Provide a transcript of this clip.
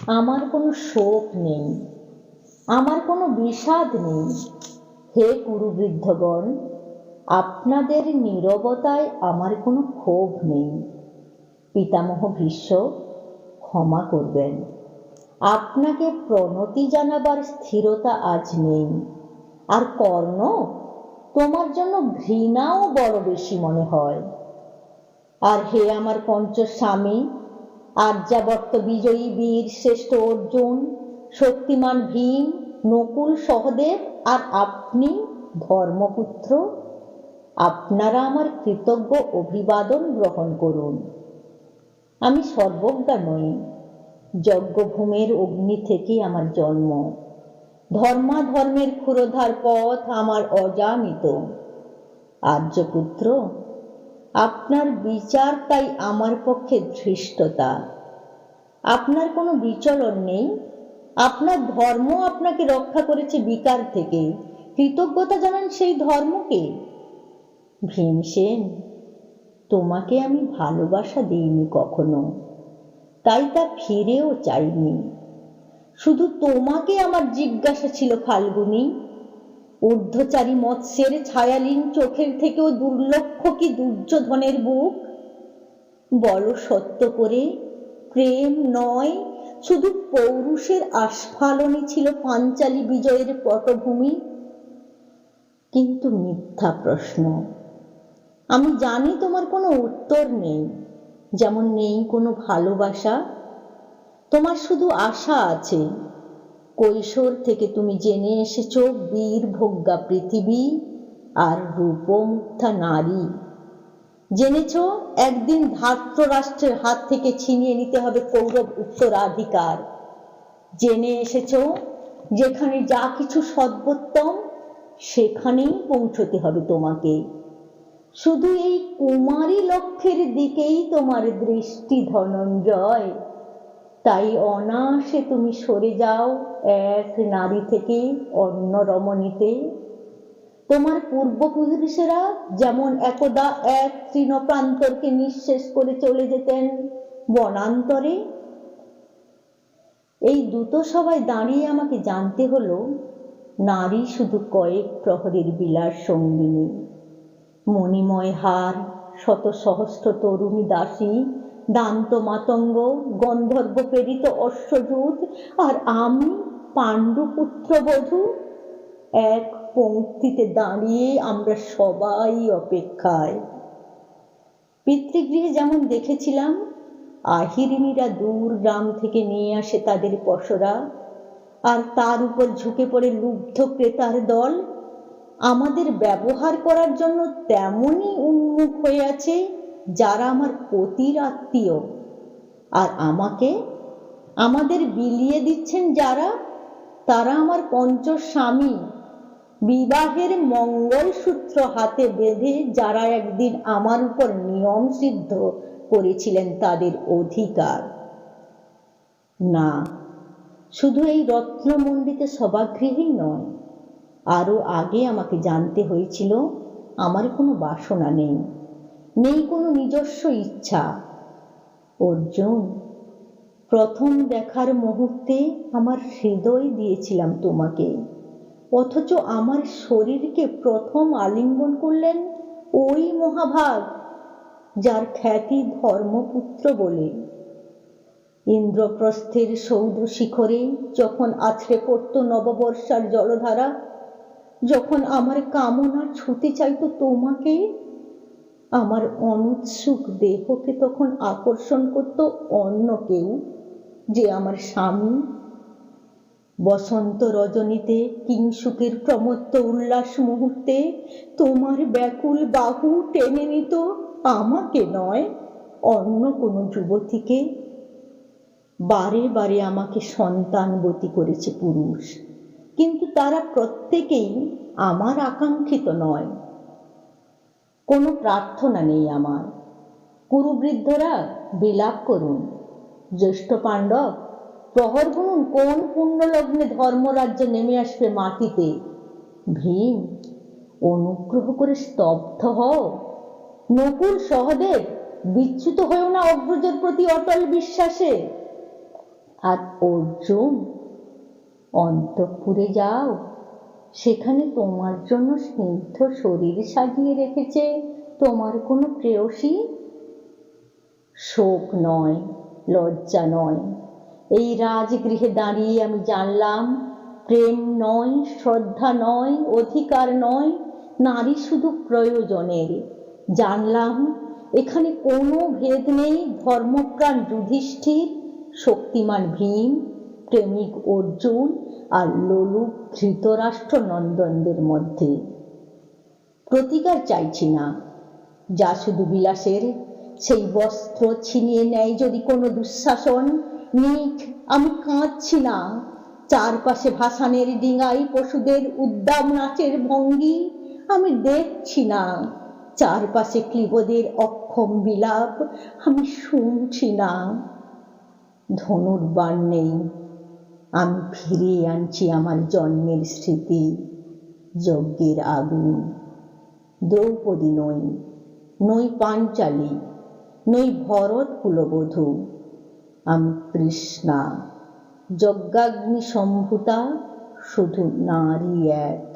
আমার কোনো শোক নেই, আমার কোনো বিষাদ নেই। হে কুরুবৃদ্ধগণ, আপনাদের নীরবতায় আমার কোনো ক্ষোভ নেই। পিতামহ ভীষ্ম, ক্ষমা করবেন, আপনাকে প্রণতি জানাবার স্থিরতা আজ নেই। আর কর্ণ, তোমার জন্য ঘৃণাও বড় বেশি মনে হয়। আর হে আমার পঞ্চস্বামী, আর্যাবর্ত বিজয়ী বীর শ্রেষ্ঠ অর্জুন, শক্তিমান ভীম, নকুল সহদেব আর আপনি ধর্মপুত্র, আপনারা আমার কৃতজ্ঞ অভিবাদন গ্রহণ করুন। আমি সর্বজ্ঞা নই, যজ্ঞভূমের অগ্নি থেকে আমার জন্ম। ধর্মাধর্মের ক্ষুরোধার পথ আমার অজামিত। আর্যপুত্র, আপনার বিচার তাই আমার পক্ষে ধৃষ্টতা। আপনার কোনো বিচলন নেই, আপনার ধর্ম আপনাকে রক্ষা করেছে বিকার থেকে। কৃতজ্ঞতা জানান সেই ধর্মকে। ভীমসেন, তোমাকে আমি ভালোবাসা দিইনি কখনো, তাই তা ফিরেও চাইনি। শুধু তোমাকে আমার জিজ্ঞাসা ছিল ফাল্গুনী, ঊর্ধ্বচারী মৎস্যের ছায়ালীন চোখের থেকেও দুর্লক্ষ কি দুর্যোধনের বুক? বলো সত্য করে, প্রেম নয়, শুধু পৌরুষের আস্ফালনই ছিল পাঞ্চালী বিজয়ের পটভূমি? কিন্তু মিথ্যা প্রশ্ন। আমি জানি তোমার কোনো উত্তর নেই, যেমন নেই কোনো ভালোবাসা। তোমার শুধু আশা আছে। কৈশোর থেকে তুমি জেনে এসেছ বীরভোগ্যা পৃথিবী আর রূপমুগ্ধা নারী। জেনেছ একদিন ধার্তরাষ্ট্রের হাত থেকে ছিনিয়ে নিতে হবে কৌরব উত্তরাধিকার। জেনে এসেছ যেখানে যা কিছু সর্বোত্তম সেখানেই পৌঁছতে হবে তোমাকে। শুধু এই কুমারী লক্ষ্যের দিকেই তোমার দৃষ্টি ধনঞ্জয়। তাই অনায়াসে তুমি সরে যাও এক নারী থেকে অন্য রমণীতে। তোমার পূর্বপুরুষেরা যেমন একদা এক তৃণপ্রান্তরকে নিঃশেষ করে চলে যেতেন বনান্তরে। এই দ্রুত সভায় দাঁড়িয়ে আমাকে জানতে হলো, নারী শুধু কয়েক প্রহরের বিলাস সঙ্গিনী। মণিময় হার, শত সহস্র তরুণী দাসী, দান্ত মাতঙ্গ, গন্ধর্ব প্রেরিত অশ্বযুত, আর আমি পাণ্ডুপুত্র বধূ। এক পংক্তিতে দাঁড়িয়ে আমরা সবাই অপেক্ষায়। পিতৃগৃহে যেমন দেখেছিলাম আহিরিনীরা দূর গ্রাম থেকে নিয়ে আসে তাদের পসরা, আর তার উপর ঝুঁকে পড়ে লুব্ধ ক্রেতার দল, আমাদের ব্যবহার করার জন্য তেমনই উন্মুখ হয়ে আছে যারা আমার পতির আত্মীয়। আর আমাদের বিলিয়ে দিচ্ছেন যারা, তারা আমার পঞ্চস্বামী। বিবাহের মঙ্গলসূত্র হাতে বেঁধে যারা একদিন আমার উপর নিয়ম সিদ্ধ করেছিলেন তাদের অধিকার। না, শুধু এই রত্নমণ্ডিত সভাগৃহেই নয়, আরো আগে আমাকে জানতে হয়েছিল আমার কোনো বাসনা নেই, নেই কোনো নিজস্ব ইচ্ছা। অর্জুন, প্রথম দেখার মুহূর্তে আমার হৃদয় দিয়েছিলাম তোমাকে, অথচ আমার শরীরকে প্রথম আলিঙ্গন করলেন ওই মহাভাগ যার খ্যাতি ধর্মপুত্র বলে। ইন্দ্রপ্রস্থের সৌধ শিখরে যখন আছড়ে পড়ত নববর্ষার জলধারা, যখন আমার কামনা ছুতে চাইতো তোমাকে, আমার অনুৎসুক দেহকে তখন আকর্ষণ করত অন্য কেউ, যে আমার স্বামী। বসন্ত রজনীতে কিংসুকের প্রমত্ত উল্লাস মুহূর্তে তোমার ব্যাকুল বাহু টেনে নিত আমাকে নয়, অন্য কোনো যুবতীকে। বারে বারে আমাকে সন্তানবতী করেছে পুরুষ, কিন্তু তারা প্রত্যেকেই আমার আকাঙ্ক্ষিত নয়। কোনো প্রার্থনা নেই আমার। কুরুবৃদ্ধরা বিলাপ করুন, জ্যেষ্ঠ পাণ্ডব প্রহর গুনুন কোন পুণ্যলগ্নে ধর্মরাজ্য নেমে আসবে মাটিতে। ভীম, অনুগ্রহ করে স্তব্ধ হও। নকুল সহদেব, বিচ্যুত হয়েও না অগ্রজের প্রতি অটল বিশ্বাসে। আর অর্জুন, অন্তঃপুরে যাও, সেখানে তোমার জন্য স্নিগ্ধ শরীর সাজিয়ে রেখেছে তোমার কোনো প্রেয়সী। শোক নয়, লজ্জা নয়, এই রাজগৃহে দাঁড়িয়ে আমি জানলাম প্রেম নয়, শ্রদ্ধা নয়, অধিকার নয়, নারী শুধু প্রয়োজনের। জানলাম এখানে কোনো ভেদ নেই ধর্মপ্রাণ যুধিষ্ঠির, শক্তিমান ভীম, প্রেমিক অর্জুন আর লোলুপ ধৃতরাষ্ট্র নন্দনদের মধ্যে। প্রতিকার চাইছি না, যা শুধু বিলাসের। সেই বস্ত্র ছিনিয়ে নেয় যদি কোনো দুঃশাসন, নিক, আমি কাঁদছি না। চারপাশে ভাসানের ডিঙায় পশুদের উদ্দাম নাচের ভঙ্গি আমি দেখছি না। চারপাশে ক্লীবদের অক্ষম বিলাপ আমি শুনছি না। ধনুর্বাণ নেই, আমি ফিরিয়ে আনছি আমার জন্মের স্মৃতি, যজ্ঞের আগুন। দ্রৌপদী নই, নই পাঞ্চালী, নই ভরত কুলবধূ, আমি তৃষ্ণা, যজ্ঞাগ্নি সম্ভূতা, শুধু নারী এক।